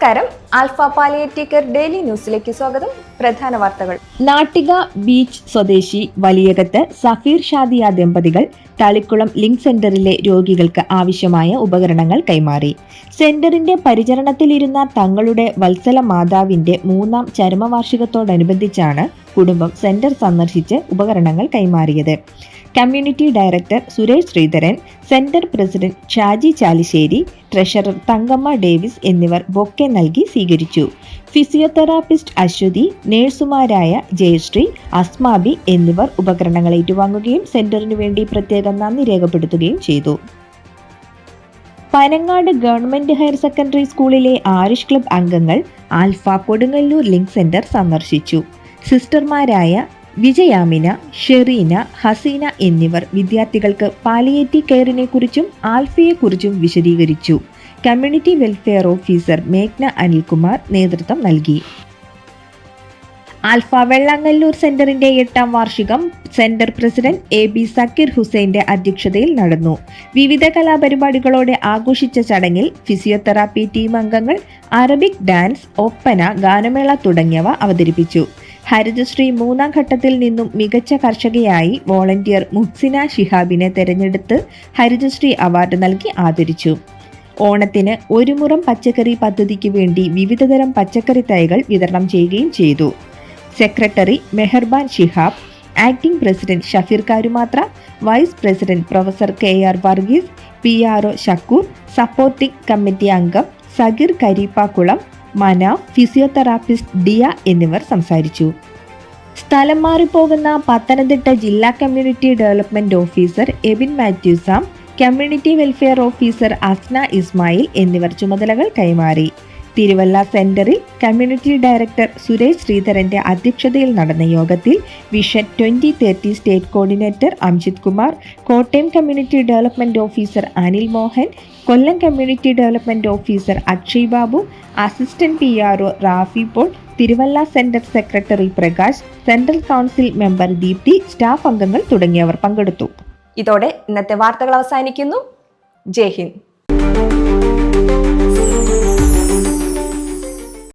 നമസ്കാരം. Alpha palliative care daily ന്യൂസിലേക്ക് സ്വാഗതം. പ്രധാന വാർത്തകൾ. നാട്ടിക ബീച്ച് സ്വദേശി വലിയകത്ത് സഫീർ ഷാദിയ ദമ്പതികൾ തളിക്കുളം ലിങ്ക് സെന്ററിലെ രോഗികൾക്ക് ആവശ്യമായ ഉപകരണങ്ങൾ കൈമാറി. സെന്ററിന്റെ പരിചരണത്തിലിരുന്ന തങ്ങളുടെ വത്സല മാതാവിന്റെ 3ാം ചരമവാർഷികത്തോടനുബന്ധിച്ചാണ് കുടുംബം സെന്റർ സന്ദർശിച്ച് ഉപകരണങ്ങൾ കൈമാറിയത്. Community director Suresh Sreedharan, centre president Shaji Chalissery, treasurer Thankamma Davis എന്നിവർ ബൊക്കെ നൽകി സ്വീകരിച്ചു. ഫിസിയോതെറാപ്പിസ്റ്റ് അശ്വതി, നഴ്സുമാരായ ജയശ്രീ, അസ്മാബി എന്നിവർ ഉപകരണങ്ങൾ ഏറ്റുവാങ്ങുകയും സെന്ററിനു വേണ്ടി പ്രത്യേകം നന്ദി രേഖപ്പെടുത്തുകയും ചെയ്തു. പനങ്ങാട് ഗവൺമെന്റ് ഹയർ സെക്കൻഡറി സ്കൂളിലെ ആരിഷ് ക്ലബ് അംഗങ്ങൾ ആൽഫ കൊടുങ്ങല്ലൂർ ലിങ്ക് സെന്റർ സന്ദർശിച്ചു. സിസ്റ്റർമാരായ വിജയാമിന, ഷെറീന, ഹസീന എന്നിവർ വിദ്യാർത്ഥികൾക്ക് പാലിയേറ്റീവ് കെയറിനെ കുറിച്ചും ആൽഫയെക്കുറിച്ചും വിശദീകരിച്ചു. കമ്മ്യൂണിറ്റി വെൽഫെയർ ഓഫീസർ മേഘ്ന അനിൽകുമാർ നേതൃത്വം നൽകി. ആൽഫ വെള്ളങ്ങല്ലൂർ സെന്ററിന്റെ 8ാം വാർഷികം സെന്റർ പ്രസിഡന്റ് AB സക്കീർ ഹുസൈന്റെ അധ്യക്ഷതയിൽ നടന്നു. വിവിധ കലാപരിപാടികളോടെ ആഘോഷിച്ച ചടങ്ങിൽ ഫിസിയോതെറാപ്പി ടീം അംഗങ്ങൾ അറബിക് ഡാൻസ്, ഒപ്പന, ഗാനമേള തുടങ്ങിയവ അവതരിപ്പിച്ചു. ഹരിതശ്രീ 3ാം ഘട്ടത്തിൽ നിന്നും മികച്ച കർഷകയായി വോളണ്ടിയർ മുഹ്സിന ഷിഹാബിനെ തെരഞ്ഞെടുത്ത് ഹരിതശ്രീ അവാർഡ് നൽകി ആദരിച്ചു. ഓണത്തിന് ഒരു മുറം പച്ചക്കറി പദ്ധതിക്ക് വേണ്ടി വിവിധതരം പച്ചക്കറി തൈകൾ വിതരണം ചെയ്യുകയും ചെയ്തു. Secretary Meharban Shihab, acting president Shafeer Karumathra, vice president professor KR Varghese, PRO Shakoor, supporting committee അംഗം സഗീർ കരിപ്പാക്കുളം, മനാഫ്, ഫിസിയോതെറാപ്പിസ്റ്റ് ഡിയ എന്നിവർ സംസാരിച്ചു. സ്ഥലം മാറിപ്പോകുന്ന പത്തനംതിട്ട ജില്ലാ കമ്മ്യൂണിറ്റി ഡെവലപ്മെന്റ് ഓഫീസർ എബിൻ മാത്യൂസാം, community welfare officer Asna Ismail എന്നിവർ ചുമതലകൾ കൈമാറി. തിരുവല്ല സെന്ററിൽ കമ്മ്യൂണിറ്റി ഡയറക്ടർ സുരേഷ് ശ്രീധരന്റെ അധ്യക്ഷതയിൽ നടന്ന യോഗത്തിൽ vision 2030 state coordinator Amjith Kumar, Kottayam community development officer Anil Mohan, Kollam community development officer Akshay Babu, assistant PRO Rafi Paul, Thiruvalla centre secretary Prakash, central council member Deepthi, staff അംഗങ്ങൾ തുടങ്ങിയവർ പങ്കെടുത്തു. ഇതോടെ ഇന്നത്തെ വാർത്തകൾ അവസാനിക്കുന്നു. ജയ് ഹിന്ദ്.